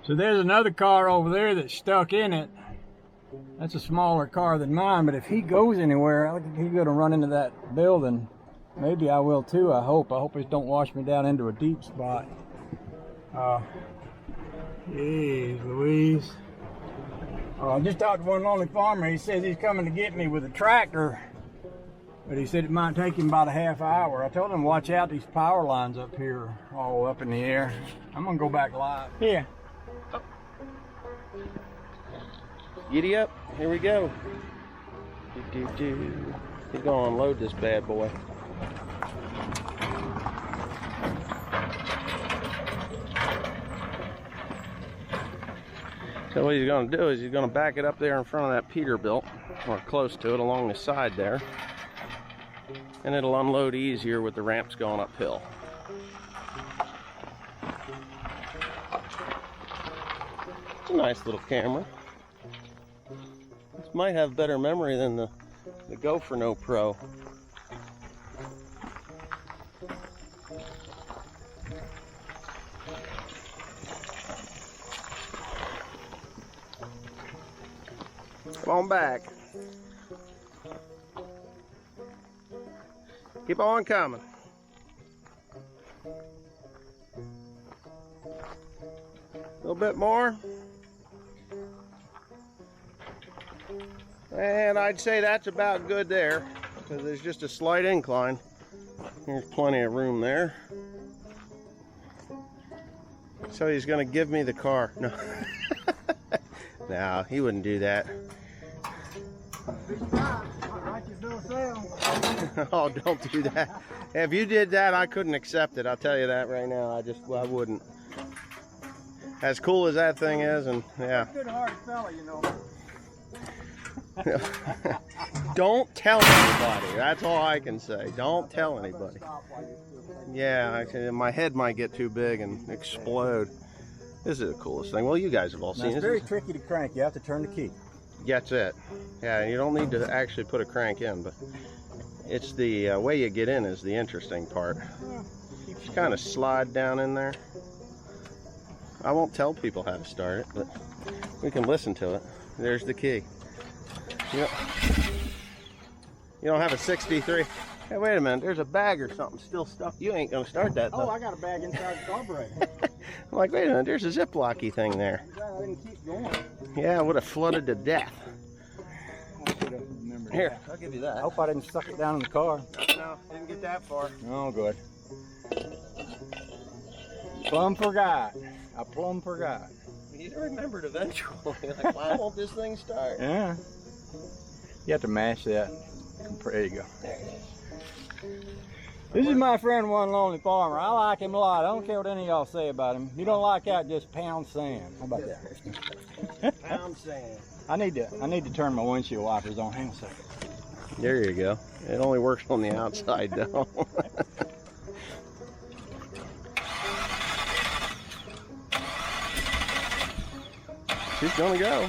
So there's another car over there that's stuck in it. That's a smaller car than mine, but if he goes anywhere, I think he's gonna run into that building. Maybe I will too, I hope. I hope it don't wash me down into a deep spot. Jeez Louise. I just talked to one lonely farmer. He says he's coming to get me with a tractor, but he said it might take him about a half hour. I told him watch out, these power lines up here all up in the air. I'm gonna go back live. Here. Oh. Giddy up, here we go. He's gonna unload this bad boy. So what he's going to do is he's going to back it up there in front of that Peterbilt, or close to it along the side there, and it'll unload easier with the ramps going uphill. It's a nice little camera. This might have better memory than the GoForno Pro. Come on back. Keep on coming. A little bit more. And I'd say that's about good there, because there's just a slight incline. There's plenty of room there. So he's going to give me the car. No. No, he wouldn't do that. Oh, don't do that. If you did that, I couldn't accept it. I'll tell you that right now. I wouldn't. As cool as that thing is, and yeah. Good-hearted fella, you know. Don't tell anybody. That's all I can say. Don't tell anybody. Yeah, my head might get too big and explode. This is the coolest thing. Well, you guys have all seen it. It's very tricky to crank. You have to turn the key. That's it. Yeah, you don't need to actually put a crank in, but it's the way you get in is the interesting part. Just kind of slide down in there. I won't tell people how to start it, but we can listen to it. There's the key. You don't have a 63. Hey, wait a minute. There's a bag or something still stuck. You ain't going to start that, though. Oh, I got a bag inside the carburetor. I'm like, wait a minute. There's a Ziplocky thing there. I didn't keep going. Yeah, it would have flooded to death. Here, I'll give you that. I hope I didn't suck it down in the car. No, didn't get that far. Oh, good. Plumb forgot. I plumb forgot. You remembered eventually. Like, why won't this thing start? Yeah. You have to mash that. There you go. There it is. This is my friend, One Lonely Farmer. I like him a lot. I don't care what any of y'all say about him. You don't like that, just pound sand. How about that? Pound sand. I need to turn my windshield wipers on. Hang on a second. There you go. It only works on the outside, though. She's gonna go.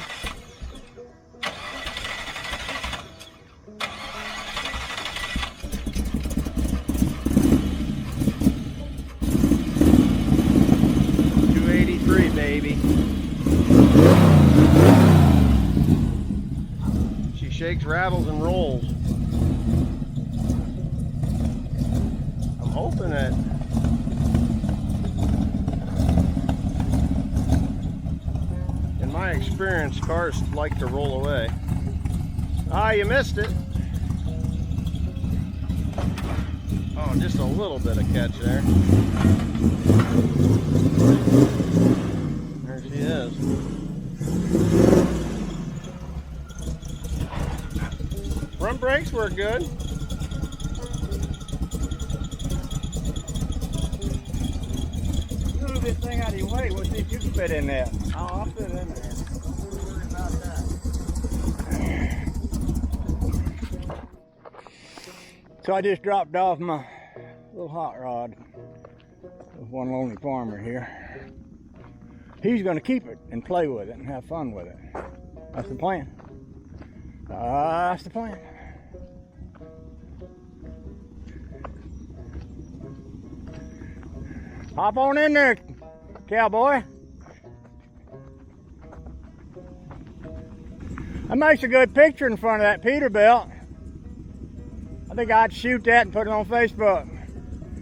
Baby. She shakes, rattles, and rolls. I'm hoping that in my experience, cars like to roll away. Ah, you missed it. Oh, just a little bit of catch there. There she is. Front brakes work good. Move this thing out of your way. We'll see if you can fit in there. I'll fit in there. Don't worry about that. So I just dropped off my little hot rod with One Lonely Farmer here. He's going to keep it and play with it and have fun with it. That's the plan. That's the plan. Hop on in there, cowboy. That makes a good picture in front of that Peterbilt. I think I'd shoot that and put it on Facebook.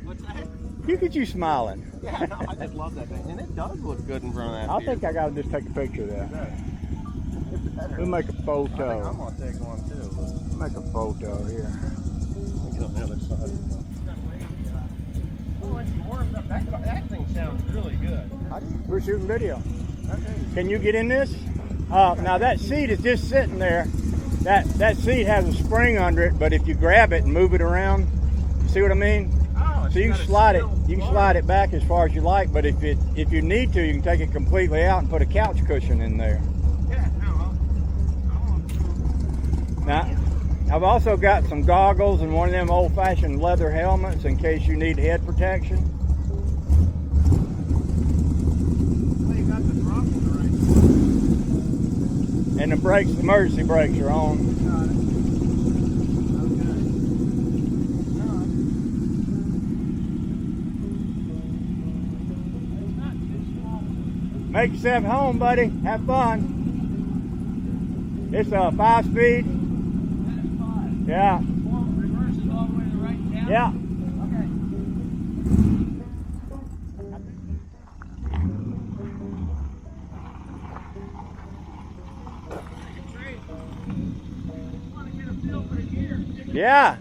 What's that? Look at you smiling. Yeah, no, I just love that thing. And it does look good in front of that. I think I gotta just take a picture of that. We'll make a photo. I'm gonna take one too. Make a photo here. Get on the other side. Oh, it's warmed up. That thing sounds really good. We're shooting video. Can you get in this? Now that seat is just sitting there. That seat has a spring under it, but if you grab it and move it around, you see what I mean? Oh, So you can slide it. You can slide it back as far as you like, but if you need to, you can take it completely out and put a couch cushion in there. Yeah, no. Now, I've also got some goggles and one of them old-fashioned leather helmets in case you need head protection. Well, you got the throttle right. And the brakes, the emergency brakes are on. Got it. Okay. Make yourself home, buddy. Have fun. It's a 5-speed. Yeah. Reverses all the way to the right down? Yeah. Okay. Yeah.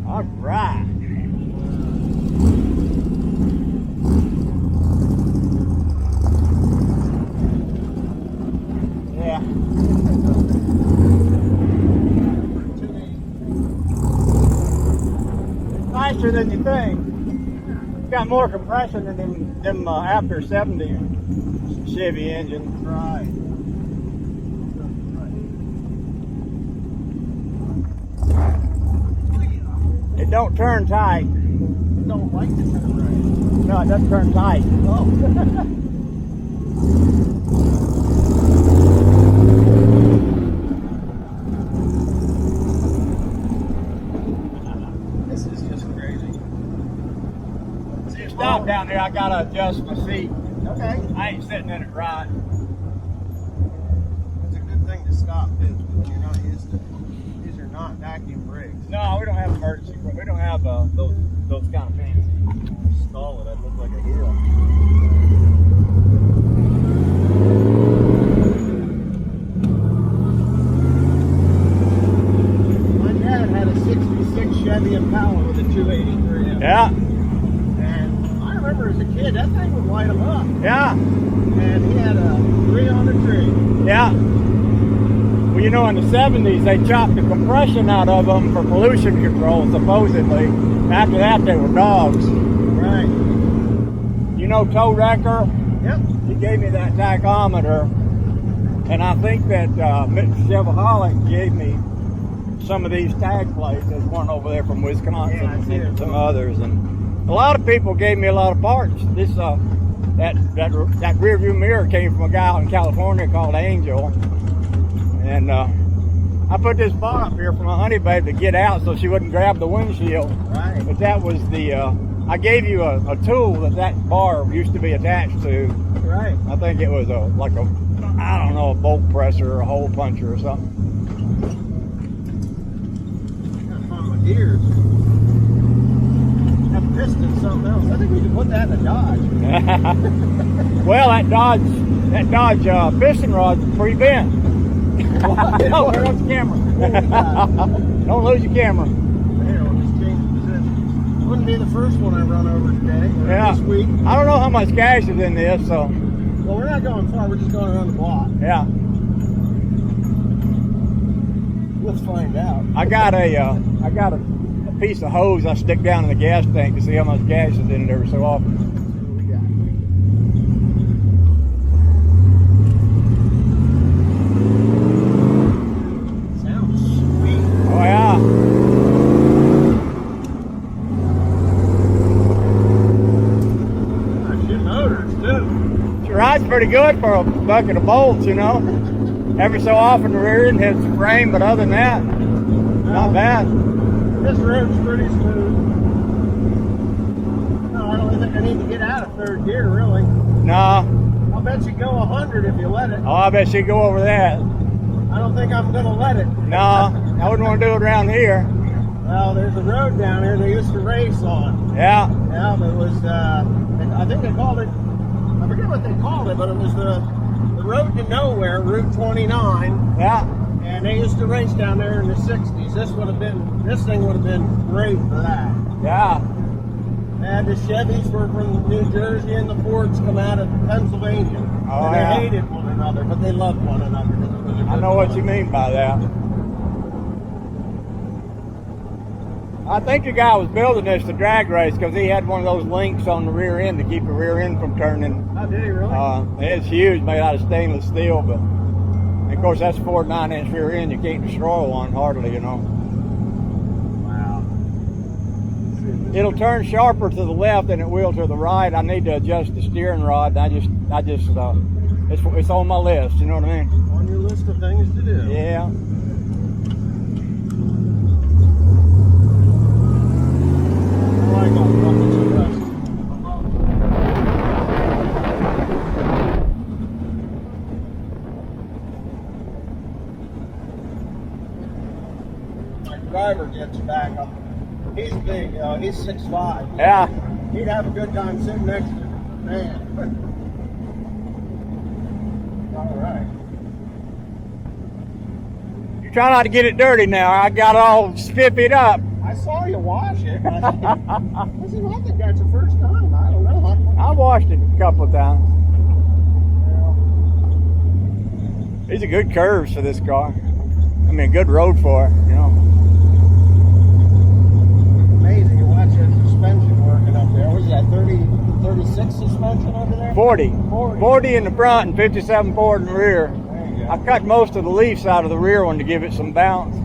All right. Yeah. It's nicer than you think. It's got more compression than them after 70 Chevy engines. Right. It don't turn tight. I don't like to turn right. No, it doesn't turn tight. Oh. This is just crazy. See, stop down there. I gotta adjust my seat. Okay. I ain't sitting in it right. It's a good thing to stop too, when you're not used to. These are not vacuum brakes. No, we don't have emergency. We don't have those kind of fancy. Stall it, I'd look like a hero. My dad had a 66 Chevy Impala with a 283. Yeah, And I remember as a kid, that thing would light him up. yeah, And he had a 3 on the tree. yeah. Well, you know, in the 70s, they chopped the compression out of them for pollution control, supposedly. After that, they were dogs. Right. You know Toe Wrecker? Yep. He gave me that tachometer, and I think that Mr. Chevaholic gave me some of these tag plates. There's one over there from Wisconsin, Yeah, I see it. and some others, and a lot of people gave me a lot of parts. This that rear view mirror came from a guy out in California called Angel, and I put this bar up here for my honey babe to get out so she wouldn't grab the windshield. Right. But that was the I gave you a tool that bar used to be attached to. Right. I think it was a bolt presser or a hole puncher or something. Gotta find my gears. That piston's something else. I think we can put that in a Dodge. Well, that Dodge piston rod's pretty bent. Oh, there goes the camera. Don't lose your camera. Here, we'll just change the position. Wouldn't be the first one I run over today. Or Yeah. This week. I don't know how much gas is in this, so Well, we're not going far. We're just going around the block. yeah. Let's find out. I got a piece of hose I stick down in the gas tank to see how much gas is in it every so often. What we got? Sounds sweet. Oh yeah. Gosh, good motors too. She rides pretty good for a bucket of bolts, you know. Every so often the rear end hits the frame, but other than that, not bad. This road's pretty smooth. No, I I don't think I need to get out of third gear, really. No. I'll bet you go 100 if you let it. Oh, I bet she'd go over that. I don't think I'm going to let it. No, I wouldn't want to do it around here. Well, there's a road down here they used to race on. Yeah. Yeah, but it was, I think they called it, I forget what they called it, but it was the road to nowhere, Route 29. Yeah. And they used to race down there in the 60s. This thing would have been great for that. Yeah. And the Chevys were from New Jersey and the Fords come out of Pennsylvania. Oh, and they yeah. hated one another, but they loved one another. Because it was a I good know what car. you mean by that. I think the guy was building this to drag race because he had one of those links on the rear end to keep the rear end from turning. Oh, did he really? It's huge, made out of stainless steel, but of course that's 4 9-inch rear end. You can't destroy one hardly, you know. Wow. It'll turn sharper to the left than it will to the right. I need to adjust the steering rod. It's on my list. You know what I mean? On your list of things to do. Yeah. I like all buckets of rust. My driver gets back up. He's big, he's 6'5". Yeah. He'd have a good time sitting next to me. Man. All right. You try not to get it dirty now. I got all spiffied up. I saw you wash it. I said, I think that's the first time. I don't know. I washed it a couple of times. These are good curves for this car. I mean, good road for it, you know. Amazing to watch that suspension working up there. What is that, 36 suspension over there? 40. 40. 40 in the front and 57 forward in the rear. There you go. I cut most of the leaves out of the rear one to give it some bounce.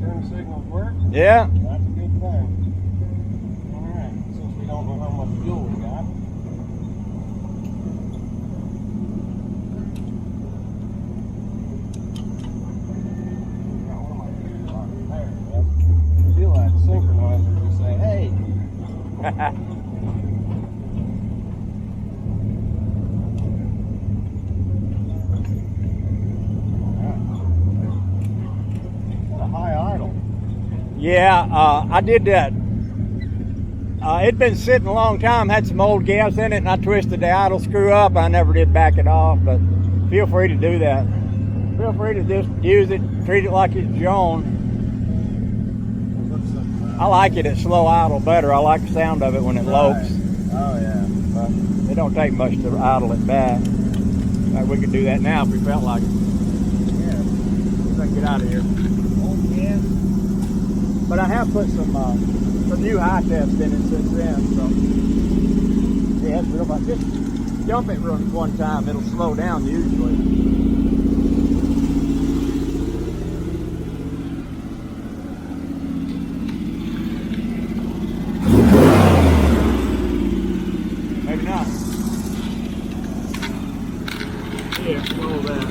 Turn signals work? Yeah. That's a good thing. All right, since we don't know how much fuel we got. Feel that synchronizer to say, hey. What a high idle. Yeah, I did that. It'd been sitting a long time, had some old gas in it, and I twisted the idle screw up. I never did back it off, but feel free to do that. Feel free to just use it, treat it like it's your own. I like it at slow idle better. I like the sound of it when it lopes. Oh, yeah. But it don't take much to idle it back. We could do that now if we felt like it. Yeah. Let's get out of here. Old gas. But I have put some new high test in it since then, so yeah, it's real about just jump it one time, it'll slow down usually. Maybe not. Yeah, slow that.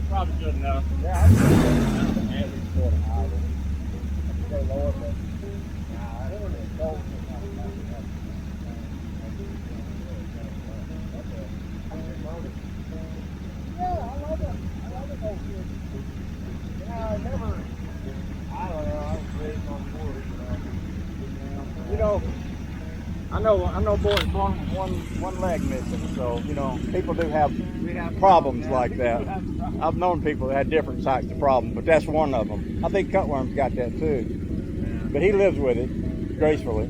Probably good enough. Yeah, I'd say average sort of idle. Go lower, but nah, I don't want to go. Yeah, I love it. I love it. Yeah, I don't know. I was raised on board, You know, I know boys one leg missing, so you know people do have problems like that. I've known people that had different types of problems, but that's one of them. I think Cutworm's got that too, but he lives with it gracefully.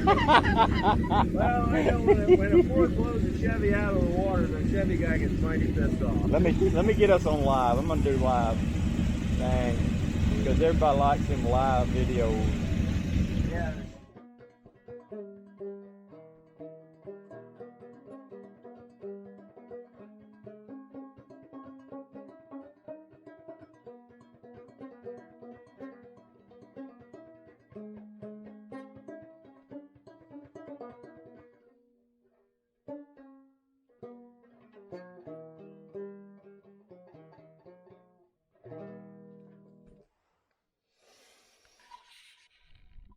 Well, I know when a Ford blows a Chevy out of the water, the Chevy guy gets mighty pissed off. Let me get us on live. I'm gonna do live, dang, because everybody likes them live videos. Yeah.